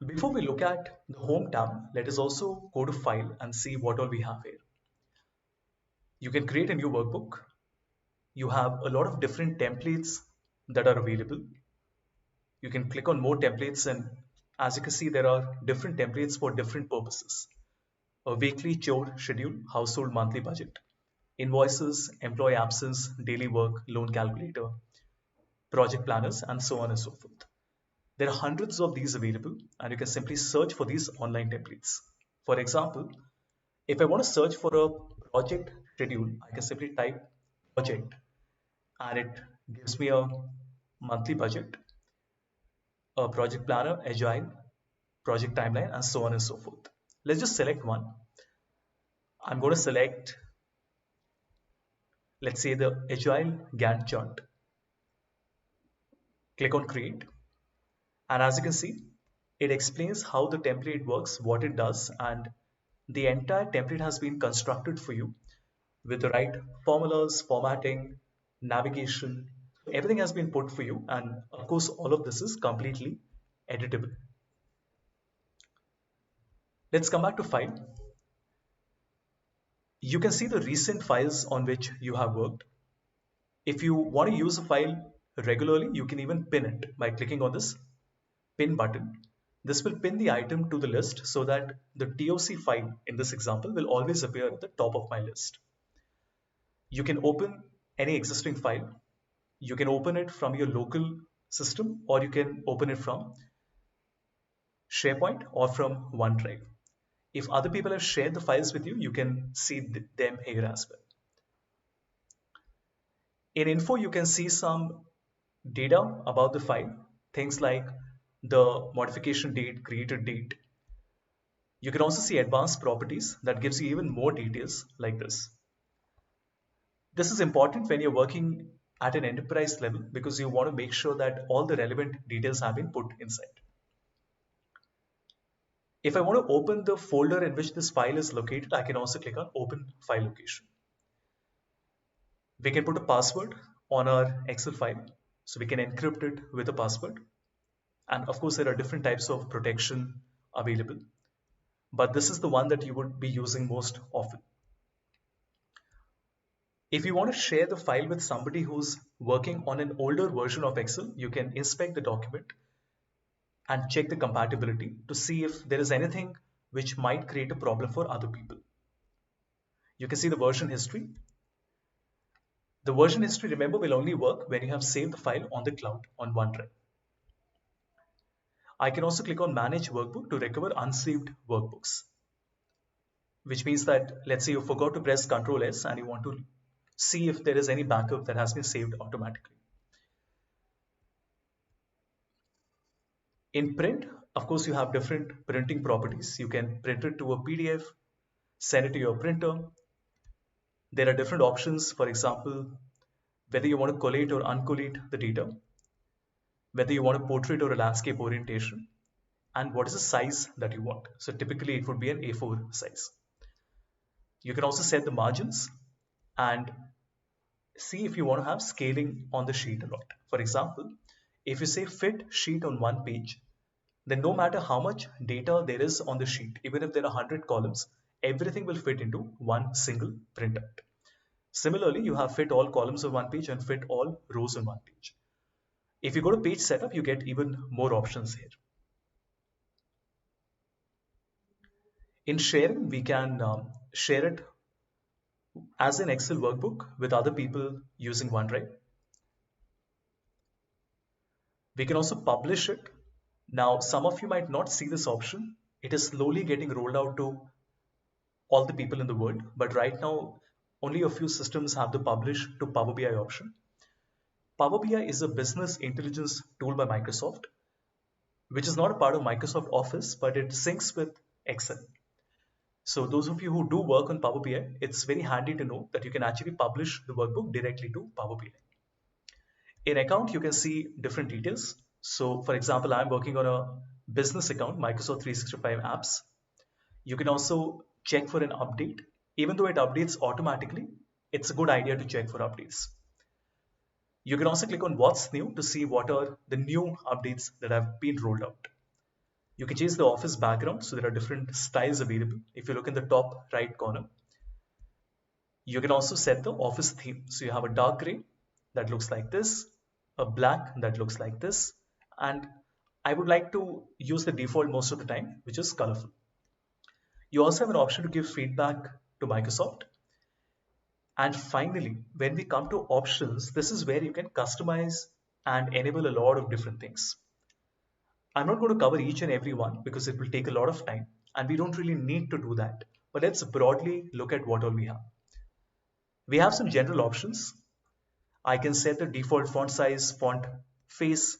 Before we look at the Home tab, let us also go to File and see what all we have here. You can create a new workbook. You have a lot of different templates that are available. You can click on more templates, and as you can see, there are different templates for different purposes. A weekly chore schedule, household monthly budget, invoices, employee absence, daily work, loan calculator, project planners, and so on and so forth. There are hundreds of these available, and you can simply search for these online templates. For example, if I want to search for a project schedule, I can simply type project and it gives me a monthly budget, a project planner, agile, project timeline, and so on and so forth. Let's just select one. I'm going to select, let's say, the agile Gantt chart. Click on create. And as you can see, it explains how the template works, what it does, and the entire template has been constructed for you with the right formulas, formatting, navigation. Everything has been put for you, and of course, all of this is completely editable. Let's come back to file. You can see the recent files on which you have worked. If you want to use a file regularly, you can even pin it by clicking on this pin button. This will pin the item to the list so that the TOC file in this example will always appear at the top of my list. You can open any existing file. You can open it from your local system, or you can open it from SharePoint or from OneDrive. If other people have shared the files with you, you can see them here as well. In info, you can see some data about the file, things like the modification date, created date. You can also see advanced properties that gives you even more details like this. This is important when you're working at an enterprise level because you want to make sure that all the relevant details have been put inside. If I want to open the folder in which this file is located, I can also click on open file location. We can put a password on our Excel file. So we can encrypt it with a password. And of course, there are different types of protection available, but this is the one that you would be using most often. If you want to share the file with somebody who's working on an older version of Excel, you can inspect the document and check the compatibility to see if there is anything which might create a problem for other people. You can see the version history. The version history, remember, will only work when you have saved the file on the cloud on OneDrive. I can also click on Manage Workbook to recover unsaved workbooks, which means that let's say you forgot to press Ctrl S and you want to see if there is any backup that has been saved automatically. In print, of course, you have different printing properties. You can print it to a PDF, send it to your printer. There are different options, for example, whether you want to collate or uncollate the data, whether you want a portrait or a landscape orientation, and what is the size that you want. So typically it would be an A4 size. You can also set the margins and see if you want to have scaling on the sheet or not. For example, if you say fit sheet on one page, then no matter how much data there is on the sheet, even if there are 100 columns, everything will fit into one single printout. Similarly, you have fit all columns on one page and fit all rows on one page. If you go to page setup, you get even more options here. In sharing, we can share it as an Excel workbook with other people using OneDrive. We can also publish it. Now, some of you might not see this option. It is slowly getting rolled out to all the people in the world, but right now, only a few systems have the publish to Power BI option. Power BI is a business intelligence tool by Microsoft, which is not a part of Microsoft Office, but it syncs with Excel. So those of you who do work on Power BI, it's very handy to know that you can actually publish the workbook directly to Power BI. In account, you can see different details. So for example, I'm working on a business account, Microsoft 365 apps. You can also check for an update. Even though it updates automatically, it's a good idea to check for updates. You can also click on what's new to see what are the new updates that have been rolled out. You can change the office background, so there are different styles available. If you look in the top right corner, you can also set the office theme. So you have a dark gray that looks like this, a black that looks like this, and I would like to use the default most of the time, which is colorful. You also have an option to give feedback to Microsoft. And finally, when we come to options, this is where you can customize and enable a lot of different things. I'm not going to cover each and every one because it will take a lot of time and we don't really need to do that. But let's broadly look at what all we have. We have some general options. I can set the default font size, font face.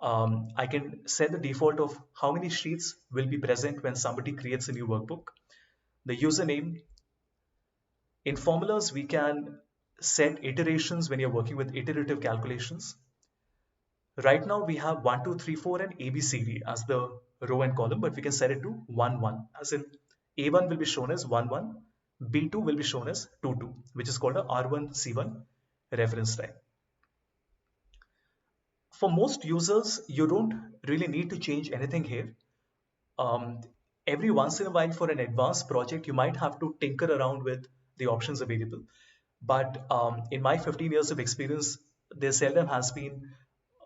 I can set the default of how many sheets will be present when somebody creates a new workbook. The username. In formulas, we can set iterations when you're working with iterative calculations. Right now we have 1, 2, 3, 4 and ABCD as the row and column, but we can set it to 1, 1, as in A1 will be shown as 1, 1, B2 will be shown as 2, 2, which is called a R1, C1 reference type. For most users, you don't really need to change anything here. Um, every once in a while for an advanced project, you might have to tinker around with the options available. But in my 15 years of experience, there seldom has been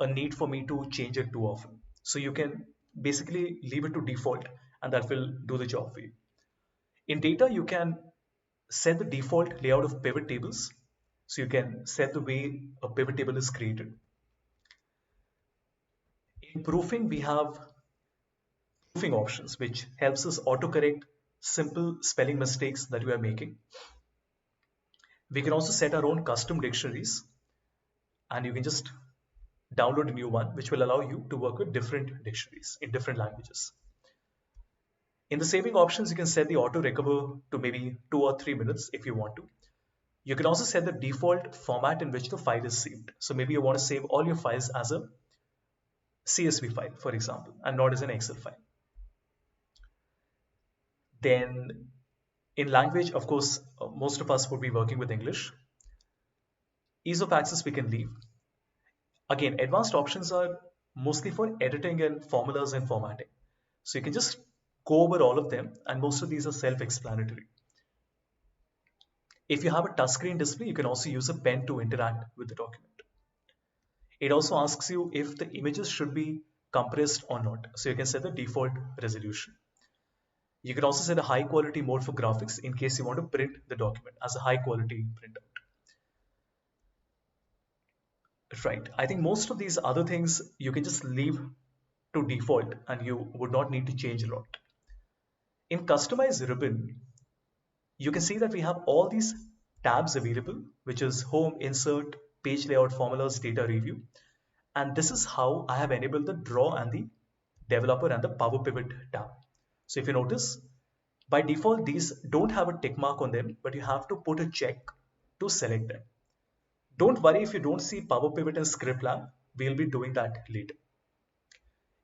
a need for me to change it too often. So you can basically leave it to default and that will do the job for you. In data, you can set the default layout of pivot tables. So you can set the way a pivot table is created. In proofing, we have proofing options, which helps us autocorrect simple spelling mistakes that we are making. We can also set our own custom dictionaries and you can just download a new one, which will allow you to work with different dictionaries in different languages. In the saving options, you can set the auto recover to maybe 2 or 3 minutes if you want to. You can also set the default format in which the file is saved. So maybe you want to save all your files as a CSV file, for example, and not as an Excel file. Then in language, of course, most of us would be working with English. Ease of access we can leave. Again, advanced options are mostly for editing and formulas and formatting. So you can just go over all of them and most of these are self-explanatory. If you have a touchscreen display, you can also use a pen to interact with the document. It also asks you if the images should be compressed or not. So you can set the default resolution. You can also set a high quality mode for graphics in case you want to print the document as a high quality printout. Right. I think most of these other things you can just leave to default and you would not need to change a lot. In Customize ribbon, you can see that we have all these tabs available, which is home, insert, page layout, formulas, data review. And this is how I have enabled the draw and the developer and the power pivot tab. So if you notice, by default, these don't have a tick mark on them, but you have to put a check to select them. Don't worry if you don't see Power Pivot and Script Lab, we'll be doing that later.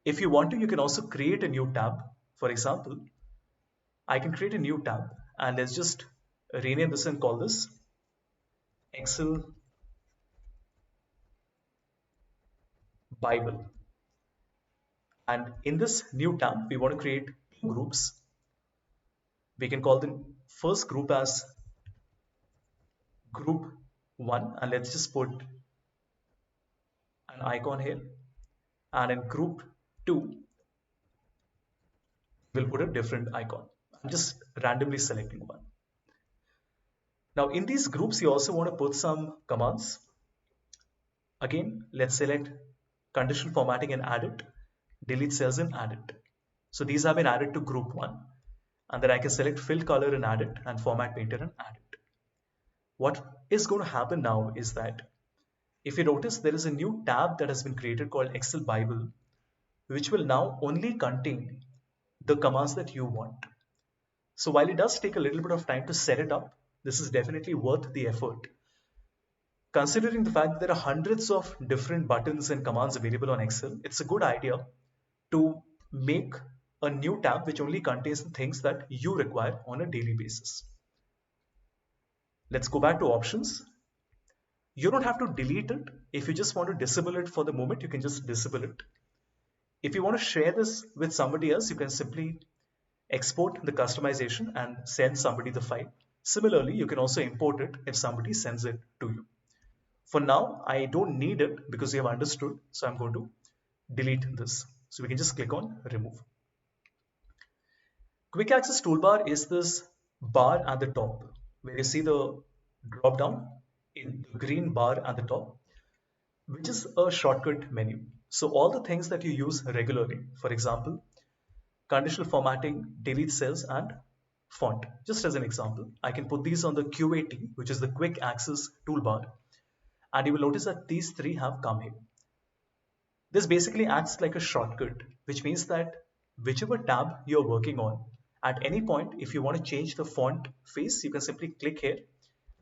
If you want to, you can also create a new tab. For example, I can create a new tab and let's just rename this and call this Excel Bible. And in this new tab, we want to create two groups. We can call the first group as group 1 and let's just put an icon here. And in group 2, we'll put a different icon. I'm just randomly selecting one. Now in these groups, you also want to put some commands. Again, let's select conditional formatting and add it, delete cells and add it. So these have been added to group 1 and then I can select fill color and add it and format painter and add it. What is going to happen now is that if you notice there is a new tab that has been created called Excel Bible, which will now only contain the commands that you want. So while it does take a little bit of time to set it up, this is definitely worth the effort. Considering the fact that there are hundreds of different buttons and commands available on Excel, it's a good idea to make a new tab which only contains the things that you require on a daily basis. Let's go back to options. You don't have to delete it. If you just want to disable it for the moment, you can just disable it. If you want to share this with somebody else, you can simply export the customization and send somebody the file. Similarly, you can also import it if somebody sends it to you. For now, I don't need it because you have understood. So I'm going to delete this. So we can just click on remove. Quick access toolbar is this bar at the top where you see the drop down in the green bar at the top, which is a shortcut menu. So all the things that you use regularly, for example, conditional formatting, delete cells, and font. Just as an example, I can put these on the QAT, which is the quick access toolbar, and you will notice that these three have come here. This basically acts like a shortcut, which means that whichever tab you're working on, at any point, if you want to change the font face, you can simply click here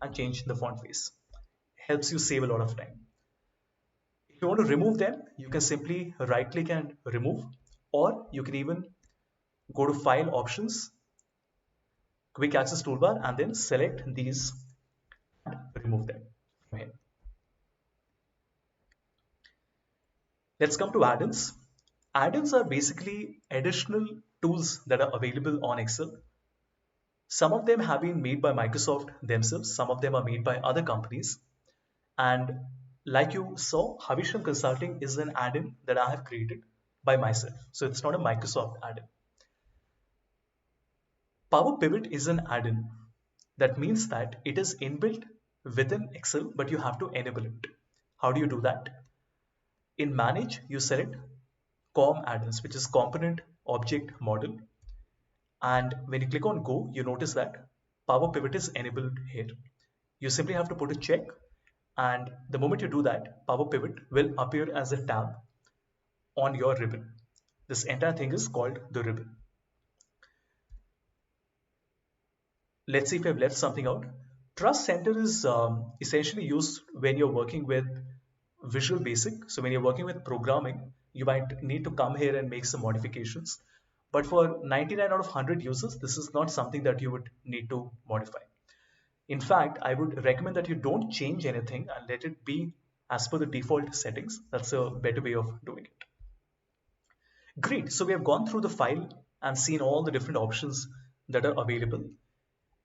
and change the font face. Helps you save a lot of time. If you want to remove them, you can simply right click and remove, or you can even go to file options, quick access toolbar, and then select these and remove them from here. Let's come to add-ins. Add-ins are basically additional tools that are available on Excel. Some of them have been made by Microsoft themselves, some of them are made by other companies. And like you saw, Havisham Consulting is an add-in that I have created by myself. So it's not a Microsoft add-in. Power Pivot is an add-in. That means that it is inbuilt within Excel, but you have to enable it. How do you do that? In Manage, you select COM add-ins, which is Component Object Model. And when you click on Go, you notice that Power Pivot is enabled here. You simply have to put a check, and the moment you do that, Power Pivot will appear as a tab on your ribbon. This entire thing is called the ribbon. Let's see if I've left something out. Trust Center is essentially used when you're working with Visual Basic. So when you're working with programming, you might need to come here and make some modifications. But for 99 out of 100 users, this is not something that you would need to modify. In fact, I would recommend that you don't change anything and let it be as per the default settings. That's a better way of doing it. Great. So we have gone through the file and seen all the different options that are available.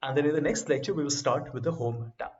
And then in the next lecture, we will start with the Home tab.